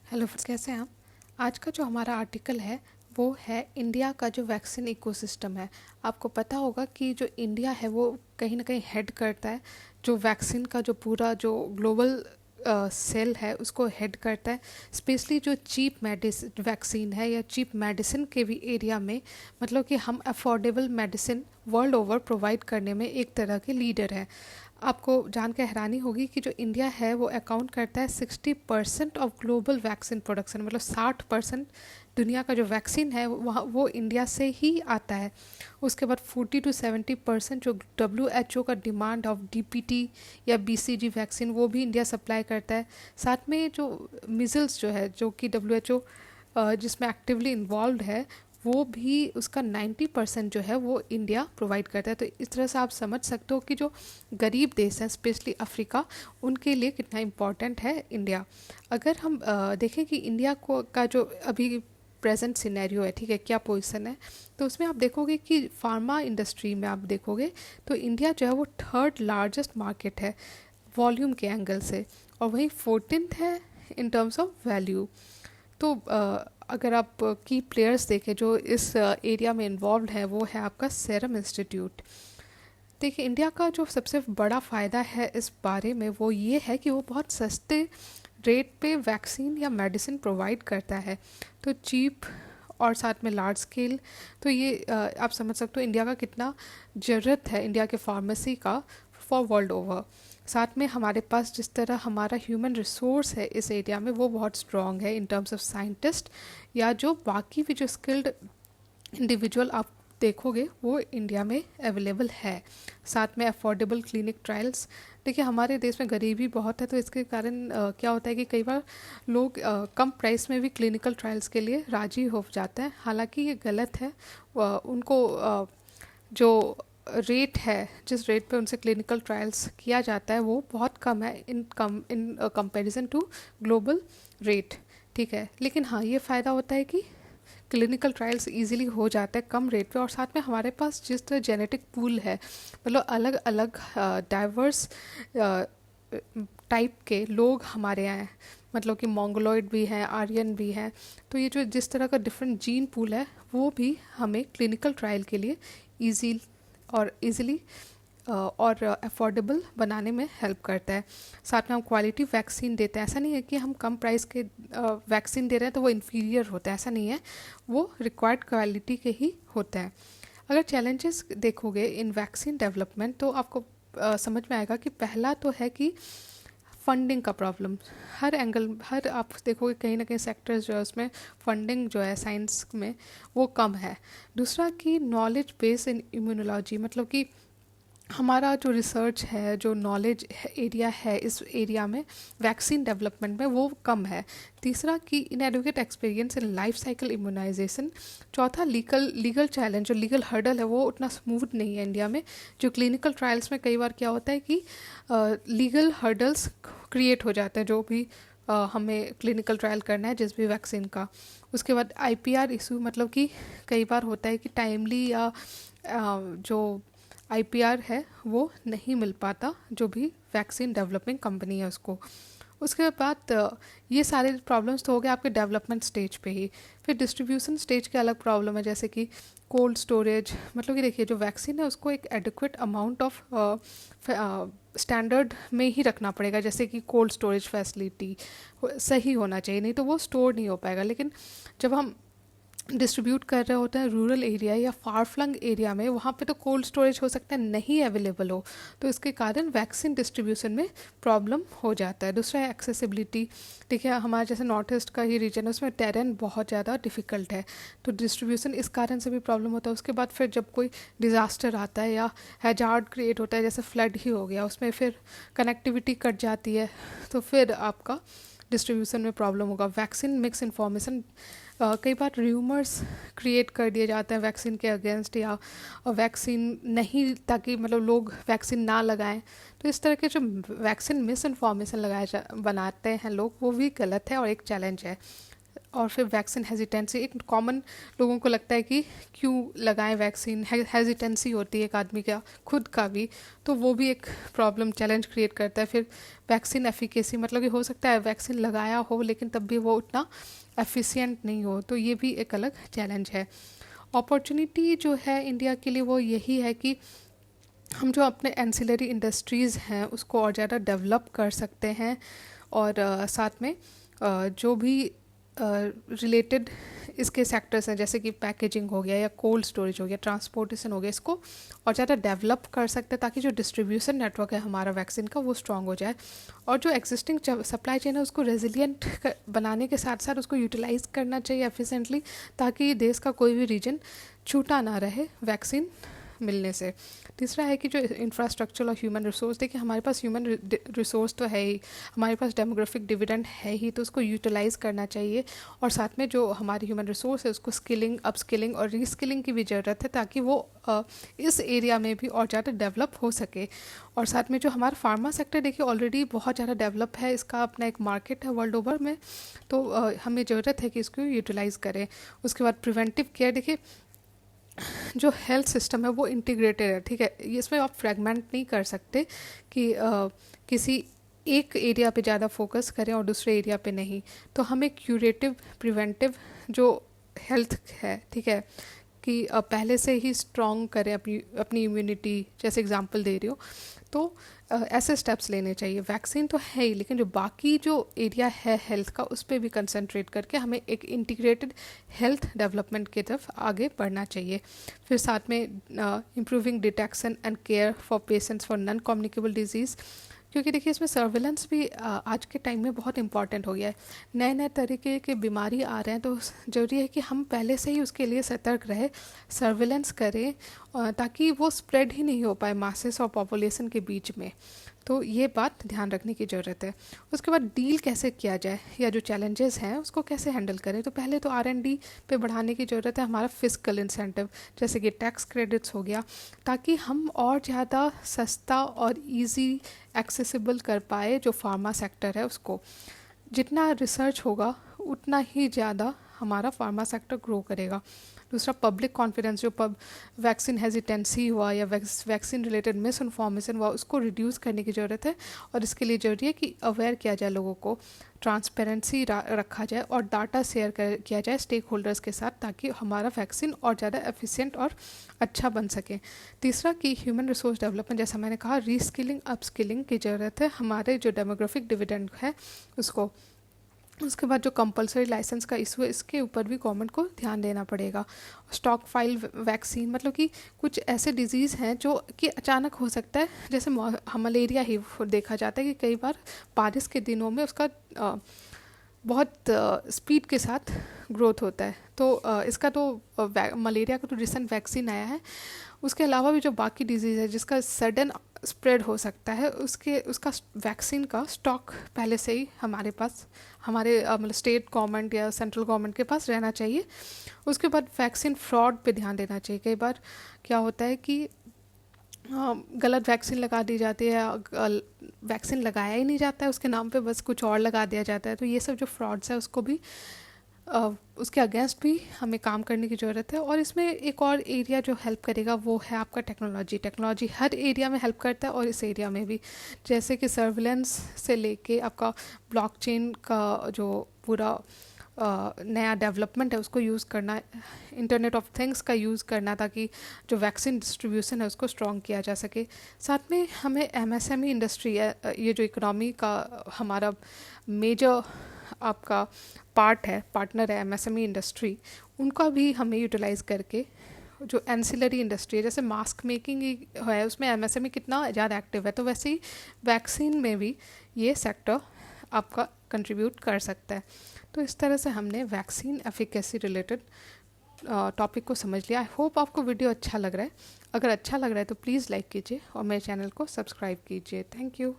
Hello friends, कैसे हैं आप। आज का जो हमारा आर्टिकल है वो है इंडिया का जो वैक्सीन इकोसिस्टम है। आपको पता होगा कि जो इंडिया है वो कहीं ना कहीं हेड करता है, जो वैक्सीन का जो पूरा जो ग्लोबल सेल है उसको हेड करता है। स्पेशली जो चीप मेडिसिन वैक्सीन है या चीप मेडिसिन के भी एरिया में, मतलब कि हम affordable medicine world over provide करने में एक तरह के लीडर है। आपको जान के हैरानी होगी कि जो इंडिया है वो अकाउंट करता है 60% ऑफ ग्लोबल वैक्सीन प्रोडक्शन, मतलब 60% दुनिया का जो वैक्सीन है वहाँ वो इंडिया से ही आता है। उसके बाद 40 to 70% जो WHO का डिमांड ऑफ DPT या BCG वैक्सीन वो भी इंडिया सप्लाई करता है। साथ में जो मिजल्स जो है, जो कि WHO जिसमें एक्टिवली इन्वॉल्व है, वो भी उसका 90% जो है वो इंडिया प्रोवाइड करता है। तो इस तरह से आप समझ सकते हो कि जो गरीब देश हैं, स्पेशली अफ्रीका, उनके लिए कितना इम्पोर्टेंट है इंडिया। अगर हम देखें कि इंडिया को का जो अभी प्रेजेंट सिनेरियो है, ठीक है, क्या पोजीशन है, तो उसमें आप देखोगे कि फार्मा इंडस्ट्री में आप देखोगे तो इंडिया जो है वो थर्ड लार्जेस्ट मार्केट है वॉल्यूम के एंगल से, और वहीं 14th है इन टर्म्स ऑफ वैल्यू। तो अगर आप की प्लेयर्स देखें जो इस एरिया में इन्वॉल्व है, वो है आपका सेरम इंस्टीट्यूट। देखिए, इंडिया का जो सबसे बड़ा फ़ायदा है इस बारे में वो ये है कि वो बहुत सस्ते रेट पे वैक्सीन या मेडिसिन प्रोवाइड करता है, तो चीप और साथ में लार्ज स्केल। तो ये आप समझ सकते हो इंडिया का कितना ज़रूरत है इंडिया के फार्मेसी का फॉर वर्ल्ड ओवर। साथ में हमारे पास जिस तरह हमारा ह्यूमन रिसोर्स है इस एरिया में वो बहुत स्ट्रॉन्ग है इन टर्म्स ऑफ साइंटिस्ट, या जो बाकी भी जो स्किल्ड इंडिविजुअल आप देखोगे वो इंडिया में अवेलेबल है। साथ में अफोर्डेबल क्लिनिक ट्रायल्स। देखिए, हमारे देश में गरीबी बहुत है, तो इसके कारण क्या होता है कि कई बार लोग कम प्राइस में भी क्लिनिकल ट्रायल्स के लिए राजी हो जाते हैं। हालांकि ये गलत है। उनको जो रेट है, जिस रेट पे उनसे क्लिनिकल ट्रायल्स किया जाता है वो बहुत कम है in comparison to global rate, ठीक है। लेकिन हाँ, ये फ़ायदा होता है कि क्लिनिकल ट्रायल्स इजीली हो जाते हैं कम रेट पे, और साथ में हमारे पास जिस तरह जेनेटिक पूल है, मतलब अलग अलग डाइवर्स टाइप के लोग हमारे यहाँ हैं, मतलब कि मोंगोलॉइड भी हैं, आर्यन भी हैं। तो ये जो जिस तरह का डिफरेंट जीन पूल है वो भी हमें क्लिनिकल ट्रायल के लिए ईजी और इजीली और अफोर्डेबल बनाने में हेल्प करता है। साथ में हम क्वालिटी वैक्सीन देते हैं। ऐसा नहीं है कि हम कम प्राइस के वैक्सीन दे रहे हैं तो वो इन्फीरियर होता है, ऐसा नहीं है। वो रिक्वायर्ड क्वालिटी के ही होता है। अगर चैलेंजेस देखोगे इन वैक्सीन डेवलपमेंट तो आपको समझ में आएगा कि पहला तो है कि फंडिंग का प्रॉब्लम। हर एंगल, हर आप देखोगे कहीं ना कहीं सेक्टर्स जो है उसमें फंडिंग जो है साइंस में वो कम है। दूसरा कि नॉलेज बेस इन इम्यूनोलॉजी, मतलब कि हमारा जो रिसर्च है, जो नॉलेज एरिया है इस एरिया में वैक्सीन डेवलपमेंट में वो कम है। तीसरा कि inadequate experience in life cycle immunization. चौथा लीगल चैलेंज, जो लीगल हर्डल है वो उतना स्मूथ नहीं है इंडिया में। जो क्लिनिकल ट्रायल्स में कई बार क्या होता है कि लीगल हर्डल्स क्रिएट हो जाते हैं, जो भी हमें क्लिनिकल ट्रायल करना है जिस भी वैक्सीन का। उसके बाद IPR इशू, मतलब कि कई बार होता है कि टाइमली या जो IPR है वो नहीं मिल पाता जो भी वैक्सीन डेवलपिंग कंपनी है उसको। उसके बाद ये सारे प्रॉब्लम्स तो हो गए आपके डेवलपमेंट स्टेज पे ही। फिर डिस्ट्रीब्यूशन स्टेज के अलग प्रॉब्लम है, जैसे कि कोल्ड स्टोरेज। मतलब कि देखिए, जो वैक्सीन है उसको एक एडिक्वेट अमाउंट ऑफ स्टैंडर्ड में ही रखना पड़ेगा, जैसे कि कोल्ड स्टोरेज फैसिलिटी सही होना चाहिए, नहीं तो वो स्टोर नहीं हो पाएगा। लेकिन जब हम डिस्ट्रीब्यूट कर रहे होते हैं रूरल एरिया या फार फ्लंग एरिया में, वहाँ पे तो कोल्ड स्टोरेज हो सकता है नहीं अवेलेबल हो, तो इसके कारण वैक्सीन डिस्ट्रीब्यूशन में प्रॉब्लम हो जाता है। दूसरा है एक्सेसिबिलिटी। देखिए, हमारे जैसे नॉर्थ ईस्ट का ही रीजन है, उसमें टेरेन बहुत ज़्यादा डिफ़िकल्ट है, तो डिस्ट्रीब्यूशन इस कारण से भी प्रॉब्लम होता है। उसके बाद फिर जब कोई डिज़ास्टर आता है या हैजार्ड क्रिएट होता है, जैसे फ्लड ही हो गया, उसमें फिर कनेक्टिविटी कट जाती है, तो फिर आपका डिस्ट्रीब्यूशन में प्रॉब्लम होगा। वैक्सीन मिक्स इन्फॉर्मेशन, कई बार र्यूमर्स क्रिएट कर दिए जाते हैं वैक्सीन के अगेंस्ट, या वैक्सीन नहीं, ताकि मतलब लोग वैक्सीन ना लगाएं। तो इस तरह के जो वैक्सीन मिस इन्फॉर्मेशन बनाते हैं लोग, वो भी गलत है और एक चैलेंज है। और फिर वैक्सीन हेजिटेंसी, एक कॉमन लोगों को लगता है कि क्यों लगाएं वैक्सीन, हेजिटेंसी होती है एक आदमी का खुद का भी, तो वो भी एक प्रॉब्लम चैलेंज क्रिएट करता है। फिर वैक्सीन एफिकेसी, मतलब कि हो सकता है वैक्सीन लगाया हो लेकिन तब भी वो उतना एफिशिएंट नहीं हो, तो ये भी एक अलग चैलेंज है। अपॉर्चुनिटी जो है इंडिया के लिए वो यही है कि हम जो अपने एंसिलरी इंडस्ट्रीज़ हैं उसको और ज़्यादा डेवलप कर सकते हैं, और साथ में जो भी रिलेटेड इसके सेक्टर्स हैं जैसे कि पैकेजिंग हो गया या कोल्ड स्टोरेज हो गया, ट्रांसपोर्टेशन हो गया, इसको और ज़्यादा डेवलप कर सकते हैं ताकि जो डिस्ट्रीब्यूशन नेटवर्क है हमारा वैक्सीन का वो स्ट्रॉन्ग हो जाए, और जो एग्जिस्टिंग सप्लाई चेन है उसको रेजिलियंट बनाने के साथ साथ उसको यूटिलाइज करना चाहिए एफिशिएंटली, ताकि देश का कोई भी रीजन छूटा ना रहे वैक्सीन मिलने से। तीसरा है कि जो इंफ्रास्ट्रक्चर और ह्यूमन रिसोर्स, देखिए हमारे पास ह्यूमन रिसोर्स तो है ही, हमारे पास डेमोग्राफिक डिविडेंड है ही, तो उसको यूटिलाइज करना चाहिए, और साथ में जो हमारी ह्यूमन रिसोर्स है उसको स्किलिंग, अपस्किलिंग और रीस्किलिंग की भी ज़रूरत है ताकि वो इस एरिया में भी और ज़्यादा डेवलप हो सके। और साथ में जो हमारा फार्मा सेक्टर देखिए ऑलरेडी बहुत ज़्यादा डेवलप है, इसका अपना एक मार्केट है वर्ल्ड ओवर में, तो हमें ज़रूरत है कि इसको यूटिलाइज़ करें। उसके बाद प्रिवेंटिव केयर, देखिए जो हेल्थ सिस्टम है वो इंटीग्रेटेड है, ठीक है, इसमें आप फ्रेगमेंट नहीं कर सकते कि किसी एक एरिया पे ज़्यादा फोकस करें और दूसरे एरिया पे नहीं, तो हमें क्यूरेटिव प्रिवेंटिव जो हेल्थ है, ठीक है, कि पहले से ही स्ट्रॉन्ग करें अपनी इम्यूनिटी, जैसे एग्जांपल दे रही हो, तो ऐसे स्टेप्स लेने चाहिए। वैक्सीन तो है ही, लेकिन जो बाकी जो एरिया है हेल्थ का उस पर भी कंसंट्रेट करके हमें एक इंटीग्रेटेड हेल्थ डेवलपमेंट की तरफ आगे बढ़ना चाहिए। फिर साथ में improving detection and care for patients for non communicable disease, क्योंकि देखिए इसमें सर्विलेंस भी आज के टाइम में बहुत इंपॉर्टेंट हो गया है। नए नए तरीके के बीमारी आ रहे हैं, तो ज़रूरी है कि हम पहले से ही उसके लिए सतर्क रहे, सर्विलेंस करें, ताकि वो स्प्रेड ही नहीं हो पाए मासेस और पॉपुलेशन के बीच में, तो ये बात ध्यान रखने की ज़रूरत है। उसके बाद डील कैसे किया जाए या जो चैलेंजेस हैं उसको कैसे हैंडल करें, तो पहले तो R&D पे बढ़ाने की ज़रूरत है, हमारा फिस्कल इंसेंटिव जैसे कि टैक्स क्रेडिट्स हो गया, ताकि हम और ज़्यादा सस्ता और इजी एक्सेसिबल कर पाए जो फार्मा सेक्टर है उसको। जितना रिसर्च होगा उतना ही ज़्यादा हमारा फार्मा सेक्टर ग्रो करेगा। दूसरा पब्लिक कॉन्फिडेंस, जो वैक्सीन हेजिटेंसी हुआ या वैक्सीन रिलेटेड मिस इन्फॉर्मेशन हुआ उसको रिड्यूस करने की ज़रूरत है, और इसके लिए ज़रूरी है कि अवेयर किया जाए लोगों को, ट्रांसपेरेंसी रखा जाए और डाटा शेयर किया जाए स्टेक होल्डर्स के साथ, ताकि हमारा वैक्सीन और ज़्यादा एफिशिएंट और अच्छा बन सके। तीसरा कि ह्यूमन रिसोर्स डेवलपमेंट, जैसा मैंने कहा रीस्किलिंग अपस्किलिंग की ज़रूरत है हमारे जो डेमोग्राफिक डिविडेंड है उसको। उसके बाद जो कंपलसरी लाइसेंस का इशू है इसके ऊपर भी गवर्नमेंट को ध्यान देना पड़ेगा। स्टॉक फाइल वैक्सीन, मतलब कि कुछ ऐसे डिजीज़ हैं जो कि अचानक हो सकता है, जैसे मलेरिया ही देखा जाता है कि कई बार बारिश के दिनों में उसका बहुत स्पीड के साथ ग्रोथ होता है, तो इसका तो मलेरिया का तो रिसेंट वैक्सीन आया है। उसके अलावा भी जो बाकी डिजीज़ है जिसका सडन स्प्रेड हो सकता है उसका वैक्सीन का स्टॉक पहले से ही हमारे पास, हमारे मतलब स्टेट गवर्नमेंट या सेंट्रल गवर्नमेंट के पास रहना चाहिए। उसके बाद वैक्सीन फ्रॉड पे ध्यान देना चाहिए। कई बार क्या होता है कि गलत वैक्सीन लगा दी जाती है, वैक्सीन लगाया ही नहीं जाता है, उसके नाम पे बस कुछ और लगा दिया जाता है, तो ये सब जो फ्रॉड्स है उसको भी उसके अगेंस्ट भी हमें काम करने की ज़रूरत है। और इसमें एक और एरिया जो हेल्प करेगा वो है आपका टेक्नोलॉजी हर एरिया में हेल्प करता है, और इस एरिया में भी, जैसे कि सर्विलेंस से लेके आपका ब्लॉकचेन का जो पूरा नया डेवलपमेंट है उसको यूज़ करना, इंटरनेट ऑफ थिंग्स का यूज़ करना, ताकि जो वैक्सीन डिस्ट्रीब्यूशन है उसको स्ट्रॉन्ग किया जा सके। साथ में हमें MSME इंडस्ट्री है, ये जो इकोनॉमी का हमारा मेजर आपका पार्टनर है MSME इंडस्ट्री, उनका भी हमें यूटिलाइज़ करके जो एंसिलरी इंडस्ट्री है, जैसे मास्क मेकिंग है उसमें MSME कितना ज़्यादा एक्टिव है, तो वैसे ही वैक्सीन में भी ये सेक्टर आपका कंट्रीब्यूट कर सकता है। तो इस तरह से हमने वैक्सीन एफिकेसी रिलेटेड टॉपिक को समझ लिया। आई होप आपको वीडियो अच्छा लग रहा है। अगर अच्छा लग रहा है तो प्लीज़ लाइक कीजिए और मेरे चैनल को सब्सक्राइब कीजिए। Thank you.